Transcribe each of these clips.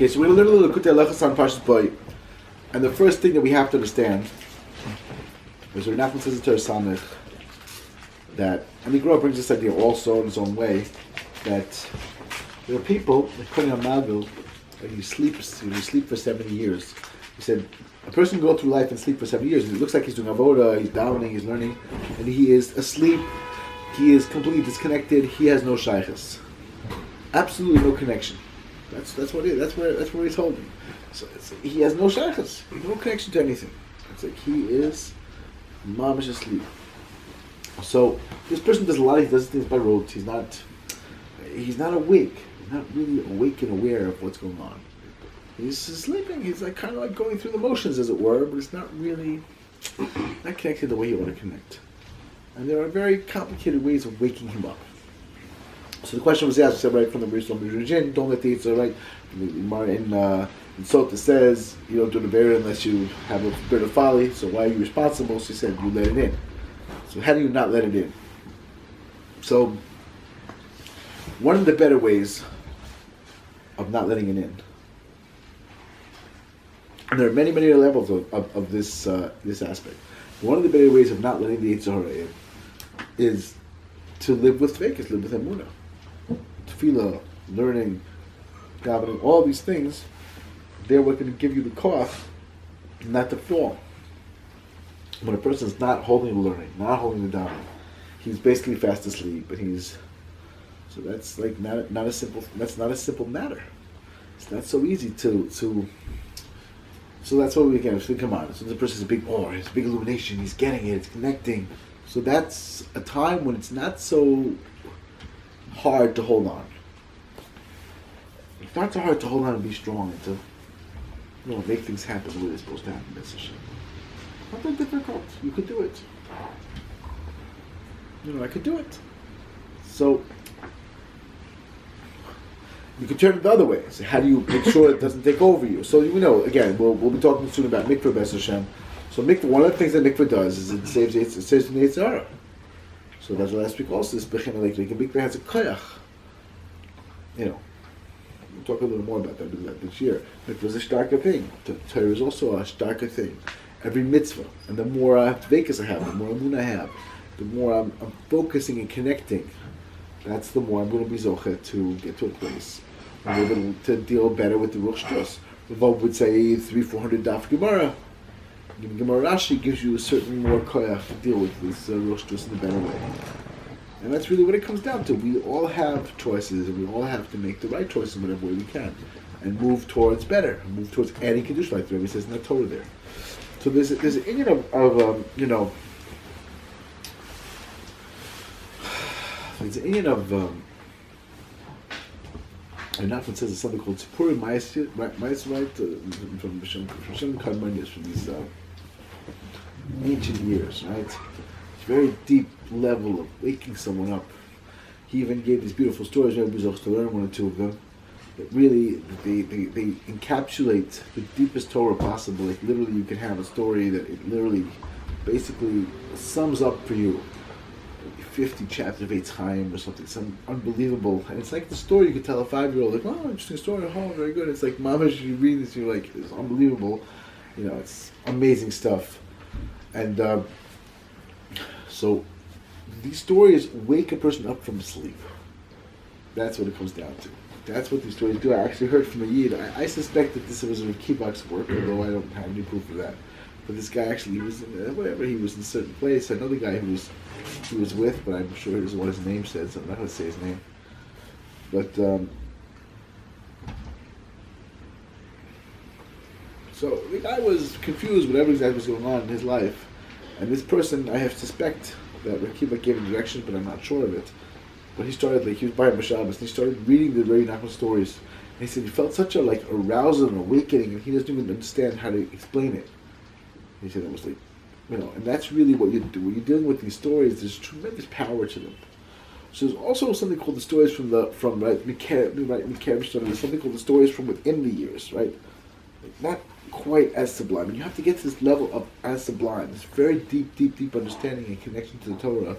Okay, so we're going to learn a little Likutei Halachos on Parshas Boy, and the first thing that we have to understand is Rebbe Nachman says in Torah Samech that, and the Gemara brings this idea also in his own way, that there are people, like Koni Amagil, you sleep for 70 years. He said, a person can go through life and sleep for 70 years, and it looks like he's doing avoda, he's davening, he's learning, and he is asleep, he is completely disconnected, he has no shaychus. Absolutely no connection. That's what it is. That's where he's holding. So he has no shaychus, no connection to anything. It's like he is mamish asleep. So this person does a lot. He does things by rote. He's not awake. He's not really awake and aware of what's going on. He's sleeping. He's like kind of like going through the motions, as it were, but it's not really not connected the way you want to connect. And there are very complicated ways of waking him up. So the question was asked, we said right from the Breslov, don't let the Yitzhak, right? In Sota says, you don't do the burial unless you have a spirit of folly, so why are you responsible? So he said, you let it in. So how do you not let it in? So one of the better ways of not letting it in, and there are many, many levels of this aspect. One of the better ways of not letting the Yitzhak in is to live with Tveikus, live with Emunah. Tefillah, learning, davening, all these things, they're what going to give you the koach not to fall. When a person is not holding the learning, not holding the davening, he's basically fast asleep, but so that's like not a simple. That's not a simple matter. It's not so easy to. So that's what we again. So come on. So the person has a big aura, has a big illumination. He's getting it. It's connecting. So that's a time when it's not so hard to hold on. It's not so hard to hold on and be strong and to, make things happen the way they're supposed to happen. That's not that difficult. You could do it. I could do it. So you could turn it the other way. So how do you make sure it doesn't take over you? So again, we'll be talking soon about mikveh B'ez Hashem. So mikveh, one of the things that mikveh does is it saves from the Yetzer Hara. So that's last week also. This bechina like mikveh has a koyach. We'll talk a little more about that this year. Mikveh is a starker thing. Torah is also a starker thing. Every mitzvah, and the more Tveikus I have, the more Emunah I have, the more I'm focusing and connecting. That's the more I'm going to be zocheh to get to a place where I'm able to deal better with the Ruch Shtus. Rav would say 300-400 daf Gemara. Gemara Rashi gives you a certain more koyach to deal with this Ruch Shtus in a better way. And that's really what it comes down to. We all have choices, and we all have to make the right choices in whatever way we can, and move towards better, move towards adding kedusha, like the Rebbe says in the Torah there. So there's an Indian there's an Indian of Nachman says it's something called Tzipuri Ma'aseh from Shem Kadmonius, from these ancient years, right? It's a very deep level of waking someone up. He even gave these beautiful stories. Maybe we'll to learn one or two of them. That really, they encapsulate the deepest Torah possible. Like literally, you can have a story that it literally, basically sums up for you 50 chapters of Eitz Chaim or something, some unbelievable. And it's like the story you could tell a 5-year-old, like, oh, interesting story, oh, very good. It's like, mamash, you read this, you're like, it's unbelievable. It's amazing stuff. And so these stories wake a person up from sleep. That's what it comes down to. That's what these stories do. I actually heard from a Yid. I suspect that this was a Kibak's work, although I don't have any proof of that. But this guy actually, he was in a certain place. Another guy he was with, but I'm sure he doesn't want his name said, so I'm not going to say his name. But so the guy was confused with everything that was going on in his life, and this person, I have suspect that Rebbe gave him direction, but I'm not sure of it. But he started, he was by Shabbos, and he started reading the Rebbe Nachman stories. And he said he felt such a arousal and awakening, and he doesn't even understand how to explain it. He said it was and that's really what you do. When you're dealing with these stories, there's tremendous power to them. So there's also something called the stories from Mikev study. There's something called the stories from within the years, right? Not quite as sublime. And you have to get to this level of as sublime, this very deep, deep, deep understanding and connection to the Torah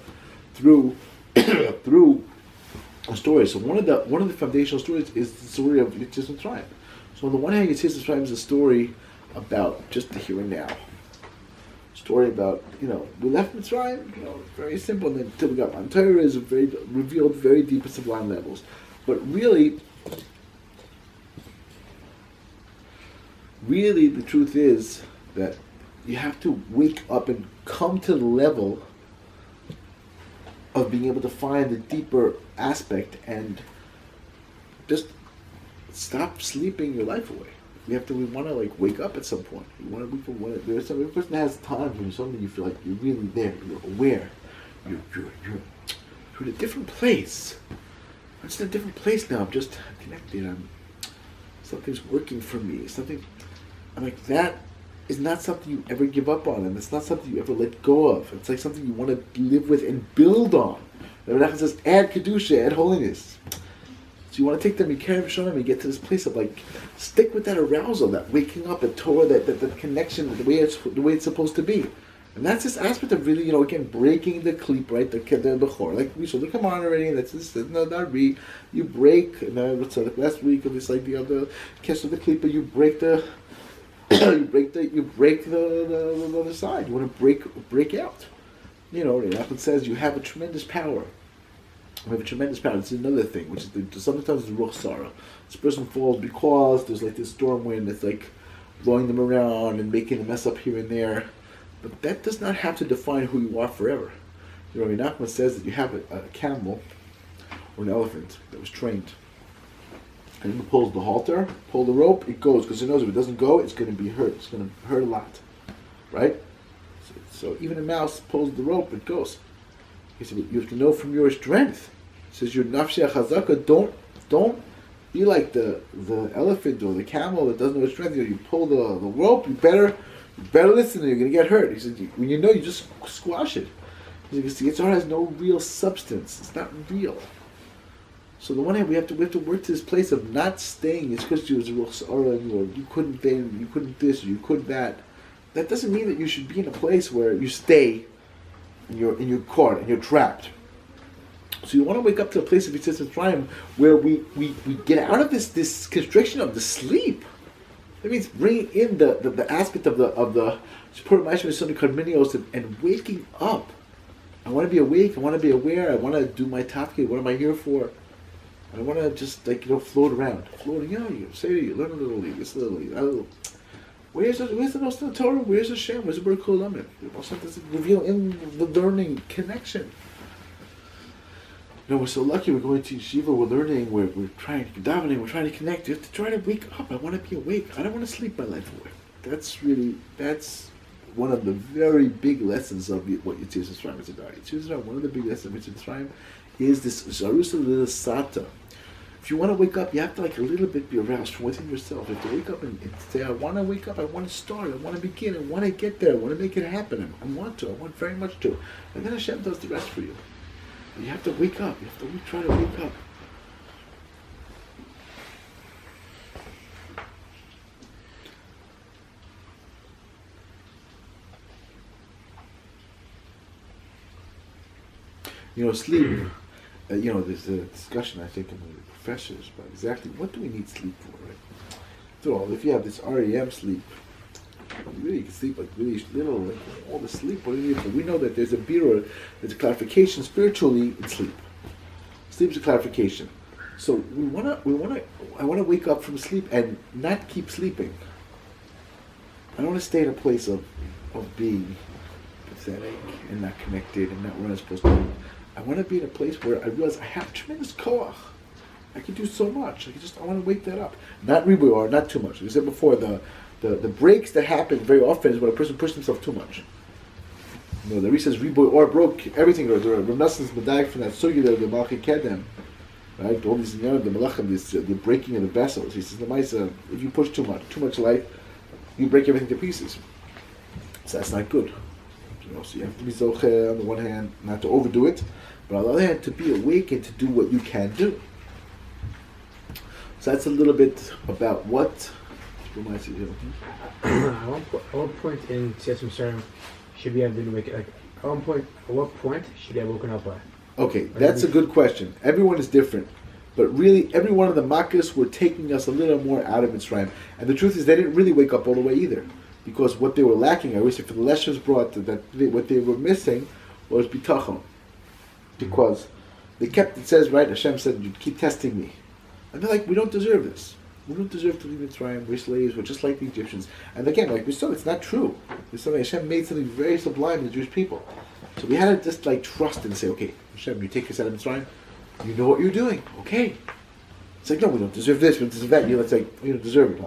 through a story. So one of the foundational stories is the story of Yitzhak and Mitzrayim. So on the one hand, Yetzias Mitzrayim is a story about just the here and now. Story about, we left Mitzrayim, very simple, and then until we got Mount Torah is revealed very deep and sublime levels. But really, the truth is that you have to wake up and come to the level of being able to find the deeper aspect and just stop sleeping your life away. We want to wake up at some point. Every person has times when suddenly you feel like you're really there, you're aware, you're in a different place. I'm just in a different place now. I'm just connected. Something's working for me. I'm like, that is not something you ever give up on, and it's not something you ever let go of. It's like something you want to live with and build on. Rebbe Nachman says, add kedusha, add holiness. So you want to take them, you carry them, and you get to this place of stick with that arousal, that waking up, that Torah, that connection, the way it's supposed to be. And that's this aspect of really, again, breaking the klip, right? The bechor. Like we said, come on already, and that's this, no, not re. You break, and last week, it was like the other catch of the klip, but you break the you break the other side. You want to break out. Rebbe Nachman says you have a tremendous power. We have a tremendous power. This is another thing, which is sometimes it's ruch sarah. This person falls because there's this storm wind that's blowing them around and making a mess up here and there. But that does not have to define who you are forever. Rebbe Nachman says that you have a camel or an elephant that was trained. And he pulls the halter, pull the rope, it goes, because he knows if it doesn't go, it's going to be hurt. It's going to hurt a lot, right? So even a mouse pulls the rope, it goes. He said, you have to know from your strength. He says, your nafshi chazaka, don't be like the elephant or the camel that doesn't know its strength. You pull the rope, you better listen, or you're going to get hurt. He said, when you just squash it. He said, the Yitzhar has no real substance. It's not real. So on the one hand, we have to work to this place of not staying. It's because you was a ruch sarah, or you couldn't then, you couldn't this, or you couldn't that. That doesn't mean that you should be in a place where you stay and you're caught and you're trapped. So you want to wake up to a place of Yetzias Mitzrayim where we get out of this constriction of the sleep. That means bringing in the aspect of the and waking up. I want to be awake. I want to be aware. I want to do my tafkid. What am I here for? I want to just float around. Floating, you say to you, learn a little, listen a little. Where's the Nosson Torah? Where's Hashem? Where's the Baruch Hu Lamed? Something to reveal in the learning connection. We're so lucky. We're going to yeshiva. We're learning. We're trying to davening. We're trying to connect. You have to try to wake up. I want to be awake. I don't want to sleep my life away. That's one of the very big lessons of what Yetzias Mitzrayim is about. Yetzias Mitzrayim, one of the big lessons of Yetzias Mitzrayim is this aroused sata. If you want to wake up, you have to a little bit be aroused from within yourself. You have to wake up and say, I want to wake up, I want to start, I want to begin, I want to get there, I want to make it happen, I want very much to. And then Hashem does the rest for you. But you have to wake up, you have to try to wake up. Sleep, there's a discussion, I think, among the professors about exactly what do we need sleep for, right? After all, if you have this REM sleep, you can sleep really little, all the sleep, what do you need for? We know that there's a clarification spiritually in sleep. Sleep is a clarification. So I want to wake up from sleep and not keep sleeping. I don't want to stay in a place of being pathetic and not connected and not where I'm supposed to be. I want to be in a place where I realize I have tremendous koach. I can do so much. I want to wake that up. Not riboy, not too much. Like I said before, the breaks that happen very often is when a person pushes himself too much. The Rebbe says riboy or broke everything. The Rebbe Nasson's medayik from that sugi, the Malchi Kedem, right? All these the malachim, the breaking of the vessels. He says the Maisa, if you push too much light, you break everything to pieces. So that's not good. So you have to be zoche on the one hand, not to overdo it, but on the other hand, to be awake and to do what you can do. So that's a little bit about what. At what point in Yetzias Mitzrayim should we have been awake? At what point should we have woken up by? Okay, that's a good question. Everyone is different. But really, every one of the Makkahs were taking us a little more out of Mitzrayim. And the truth is, they didn't really wake up all the way either. Because what they were lacking, I always say, for the lessons brought, what they were missing was bitachon. Because they kept, it says, right, Hashem said, you keep testing me. And they're like, we don't deserve this. We don't deserve to leave Mitzrayim. We're slaves. We're just like the Egyptians. And again, like we saw, it's not true. It's something, Hashem made something very sublime in the Jewish people. So we had to just like trust and say, okay, Hashem, you take us out of Mitzrayim. You know what you're doing. Okay. It's like, no, we don't deserve this. We don't deserve that. You're like, you don't deserve it.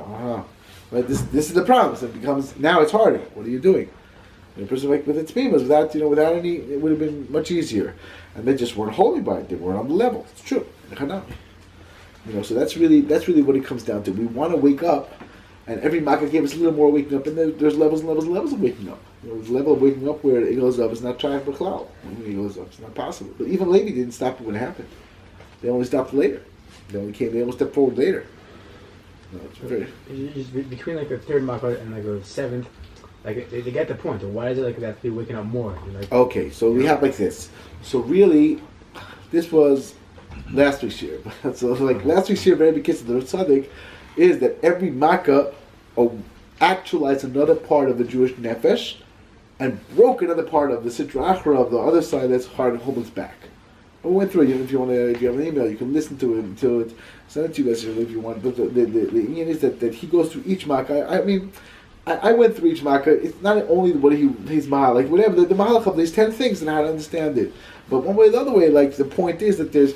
Right? This is the problem. So it becomes, now it's harder. What are you doing? And a person like with its beamers, without any, it would have been much easier. And they just weren't holy by it. They weren't on the level. It's true. So that's really what it comes down to. We want to wake up, and every Makkah gave us a little more waking up, and there's levels and levels and levels of waking up. There's a level of waking up where Egel Zav is not trying for Chalal. Egel Zav is not possible. But even Levi didn't stop it when it happened. They only stopped later. They only stepped forward later. It's very... Just between like the third Makkah and like the seventh, like they get the point. Why is it like that? They're waking up more. Like, okay, so we have like this. So really, this was last week's year. So like last week's year, very big kiss of the Tzaddik is that every Makkah actualized another part of the Jewish nefesh and broke another part of the Sitra Achra of the other side that's hard to hold us back. I went through it. If you have an email, you can listen to it until it send it to you guys if you want. But the Indian is that he goes through each Makkah. I went through each Makkah. It's not only what he's mahal, like whatever the mahalach of these 10 things and how to understand it. But one way or the other way, like the point is that there's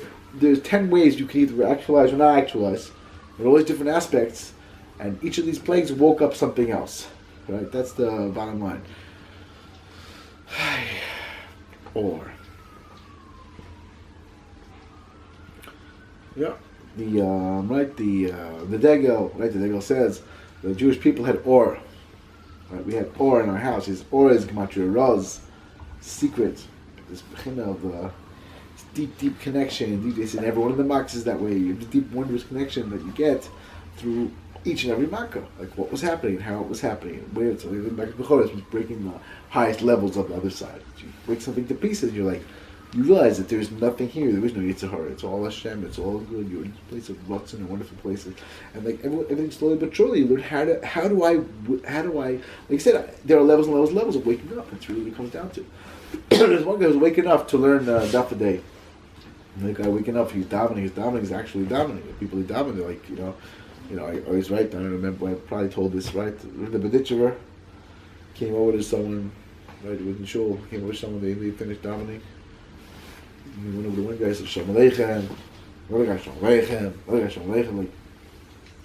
10 ways you can either actualize or not actualize. There are always different aspects, and each of these plagues woke up something else. Right? That's the bottom line. Or yeah, the Degel, right? The Degel says the Jewish people had or. Right? We had or in our house. His or is gematria raz, secret. This of deep connection. And every one of the marks is that way. You have the deep wondrous connection that you get through each and every makkah, like what was happening, how it was happening, where it's like Bechoros was breaking the highest levels of the other side. You break something to pieces, you realize that there's nothing here. There is no Yitzhahara. It's all Hashem. It's all good. You're in a place of Nosson and wonderful places, and like everything slowly but surely you learn how do I like I said, there are levels and levels of waking up. That's really what it comes down to. There's one guy who's waking up to learn Daf a day. And the guy waking up, he's davening. His davening is actually davening. The people who daven, they're like, I always write. I don't remember. I probably told this right. The Beditchever came over to someone. Right, it was in shul. Came over to someone. They finished davening. He went over to one guy. Said Shalom Aleichem. Another guy Shalom Aleichem. Another guy Shalom Aleichem. Like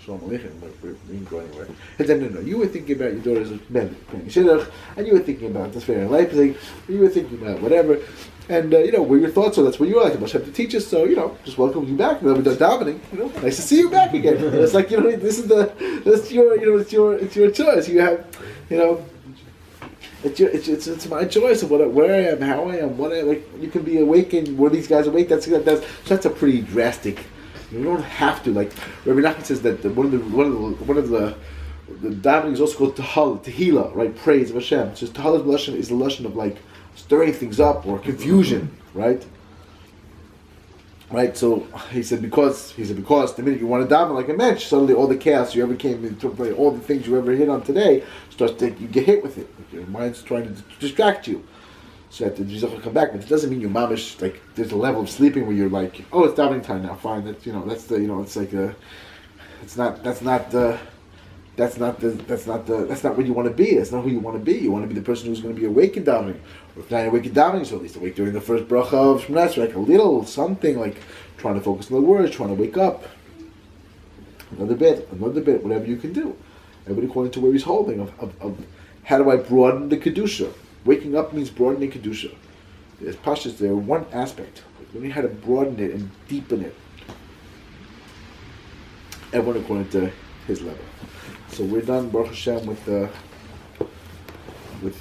Shalom Aleichem. Like we didn't go anywhere. And then no. You were thinking about your daughter's men praying shidduch, and you were thinking about this fair in Leipzig. You were thinking about whatever. And where your thoughts are, that's what you like. Must have to teach us. So just welcome you back. We're done davening. Nice to see you back again. It's like this is it's your choice. You have it's my choice of where I am, how I am, what I like. You can be awakened. Were these guys awake? That's a pretty drastic. You don't have to. Like Rebbe Nachman says that one of the davening is also called tehillah, right? Praise of Hashem. So tehillah is the lashon of like stirring things up or confusion, right? Right. So he said because the minute you want to daven like a mensch, suddenly all the chaos you ever came into play, all the things you ever hit on today, you get hit with it. Your mind's trying to distract you, so that the Rizach will come back. But it doesn't mean you're mamish. Like there's a level of sleeping where you're like, oh, it's davening time now. Fine. That's it's like that's not what you want to be. That's not who you want to be. You want to be the person who's going to be awake in davening. Or if not awake in davening, so at least awake during the first bracha of Shemona Esrei, like a little something, like trying to focus on the words, trying to wake up. Another bit, whatever you can do. Everybody according to where he's holding of how do I broaden the kedusha? Waking up means broadening kedusha. There's Parshas there, one aspect. Learning how to broaden it and deepen it. Everyone according to his level. So we're done, Baruch Hashem, with a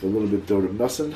little bit of Nosson.